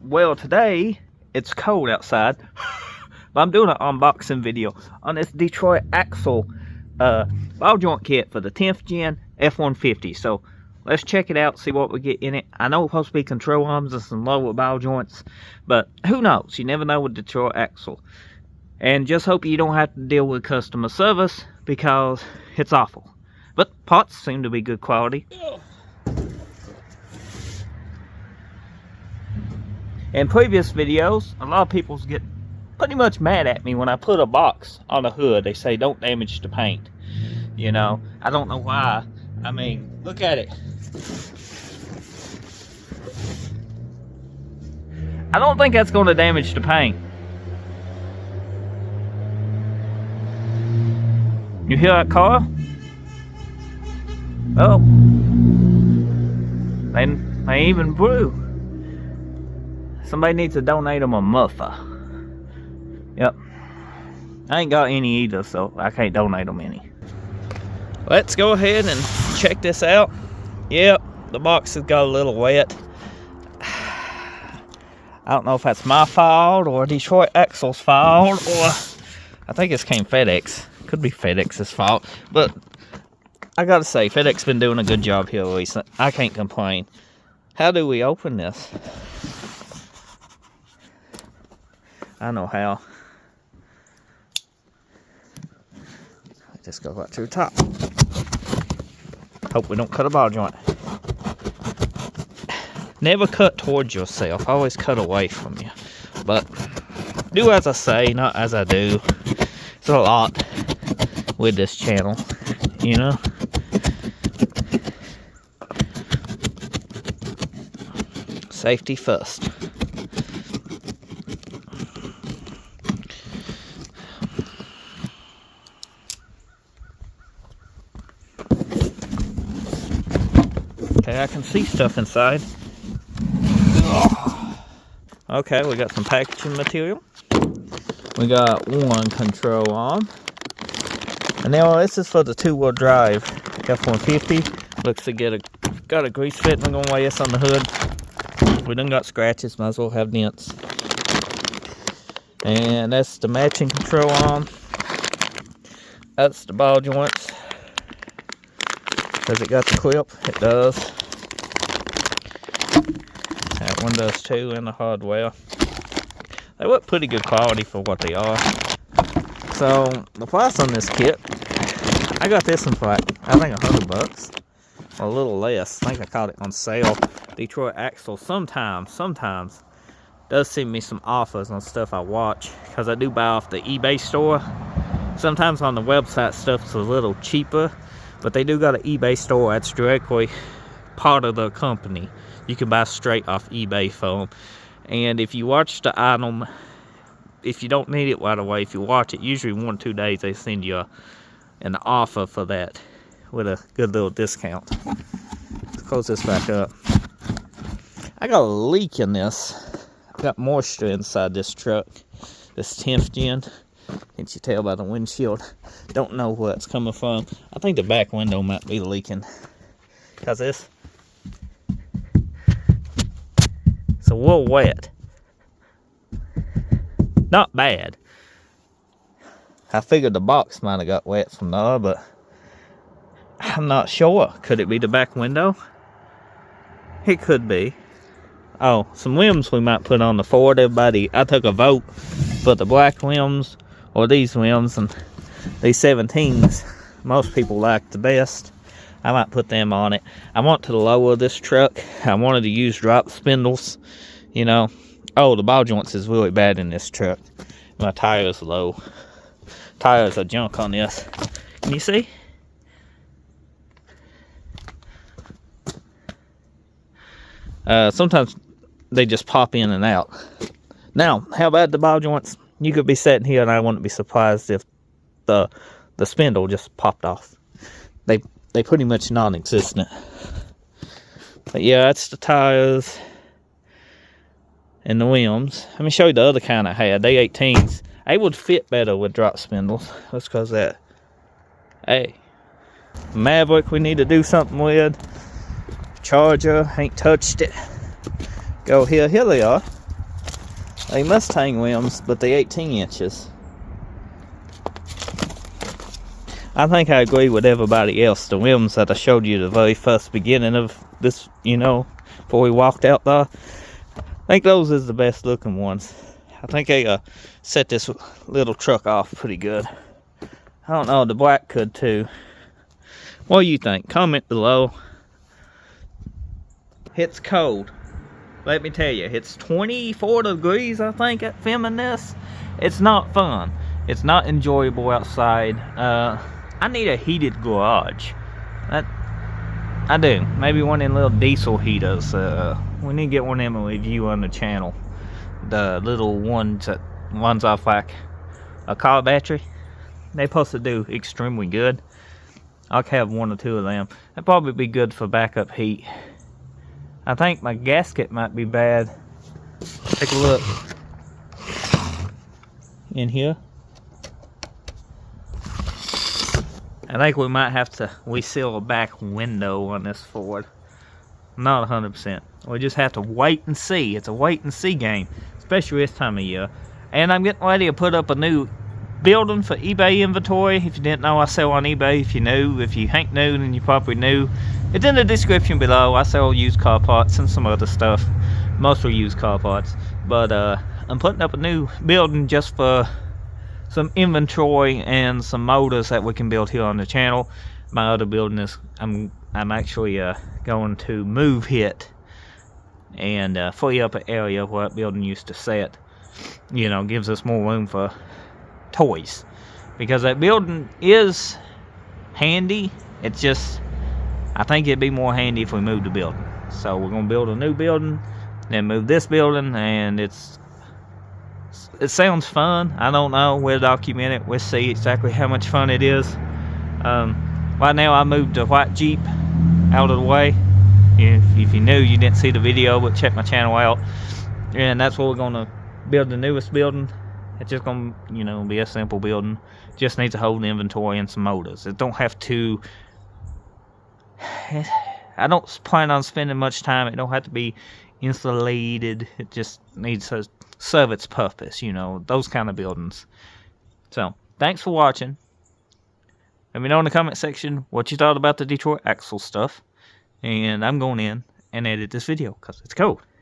Well, today it's cold outside, but I'm doing an unboxing video on this Detroit axle ball joint kit for the 10th Gen F150. So let's check it out, see what we get in it. I know it's supposed to be control arms and some lower ball joints, but who knows? You never know with Detroit axle. And just hope you don't have to deal with customer service because it's awful. But parts seem to be good quality. In previous videos, a lot of people get pretty much mad at me when I put a box on the hood. They say don't damage the paint. You know, I don't know why. I mean, look at it. I don't think that's going to damage the paint. You hear that car? Oh, they even blew. Somebody needs to donate them a muffler. Yep. I ain't got any either, so I can't donate them any. Let's go ahead and check this out. Yep, the box has got a little wet. I don't know if that's my fault or Detroit Axle's fault, or I think this came FedEx. Could be FedEx's fault, but I gotta say, FedEx been doing a good job here recently. I can't complain. How do we open this? I know how. Just go right to the top. Hope we don't cut a ball joint. Never cut towards yourself. Always cut away from you. But do as I say, not as I do. It's a lot with this channel, you know. Safety first. Okay, I can see stuff inside. Okay, we got some packaging material. We got one control arm. And now this is for the 2-wheel drive F150. Looks to got a grease fitting on this on the hood. We done got scratches, might as well have dents. And that's the matching control arm. That's the ball joints. Does it got the clip? It does. That one does too, and the hardware. They look pretty good quality for what they are. So the price on this kit, I got this one for like, I think $100 or a little less. I think I caught it on sale. Detroit Axle sometimes does send me some offers on stuff I watch, because I do buy off the eBay store. Sometimes on the website stuff's a little cheaper, but they do got an eBay store that's directly part of the company. You can buy straight off eBay for them. And if you watch the item, if you don't need it right away, if you watch it, usually 1 or 2 days they send you an offer for that with a good little discount. Let's close this back up. I got a leak in this. I got moisture inside this truck, this 10th Gen. Can't you tell by the windshield? Don't know where it's coming from. I think the back window might be leaking, because it's a little wet. Not bad. I figured the box might have got wet from there, but I'm not sure. Could it be the back window? It could be. Oh, some rims we might put on the Ford. I took a vote for the black rims or these rims, and these 17s most people like the best. I might put them on it. I want to lower this truck. I wanted to use drop spindles, you know. Oh, the ball joints is really bad in this truck. My tire's low. Tires are junk on this. Can you see? Sometimes they just pop in and out. Now, how about the ball joints? You could be sitting here and I wouldn't be surprised if the spindle just popped off. They pretty much non-existent. But yeah, that's the tires and the rims. Let me show you the other kind I had. They 18s. They would fit better with drop spindles. That's because that. Hey, Maverick we need to do something with. Charger, ain't touched it. Go here. Here they are. They Mustang rims, but they 18 inches. I think I agree with everybody else. The rims that I showed you the very first beginning of this, you know, before we walked out there, I think those is the best looking ones. I think they set this little truck off pretty good. I don't know, the black could too. What do you think? Comment below. It's cold. Let me tell you, it's 24 degrees, I think, at filming this. It's not fun. It's not enjoyable outside. I need a heated garage. I do. Maybe one of them little diesel heaters. We need to get one of them and review on the channel. The little ones that runs off like a car battery. They're supposed to do extremely good. I'll have one or two of them. That'd probably be good for backup heat. I think my gasket might be bad. Take a look in here. I think we might have to reseal the back window on this Ford. Not 100%. We just have to wait and see. It's a wait and see game, especially this time of year. And I'm getting ready to put up a new building for eBay inventory. If you didn't know, I sell on eBay. If you knew, if you ain't new, then you probably knew. It's in the description below. I sell used car parts and some other stuff, mostly used car parts. But I'm putting up a new building just for some inventory and some motors that we can build here on the channel. My other building is I'm actually going to move it and free up an area where that building used to sit. You know, gives us more room for toys, because that building is handy. It's just, I think it'd be more handy if we moved the building. So we're gonna build a new building, then move this building, and it sounds fun. I don't know. We'll document it. We'll see exactly how much fun it is. Right now I moved the white Jeep out of the way. If you knew, you didn't see the video, but check my channel out. And that's what we're gonna build the newest building. It's just gonna, you know, be a simple building. Just needs to hold inventory and some motors. It don't have to. I don't plan on spending much time. It don't have to be insulated. It just needs to serve its purpose, you know, those kind of buildings. So, thanks for watching. Let me know in the comment section what you thought about the Detroit axle stuff. And I'm going in and edit this video because it's cold.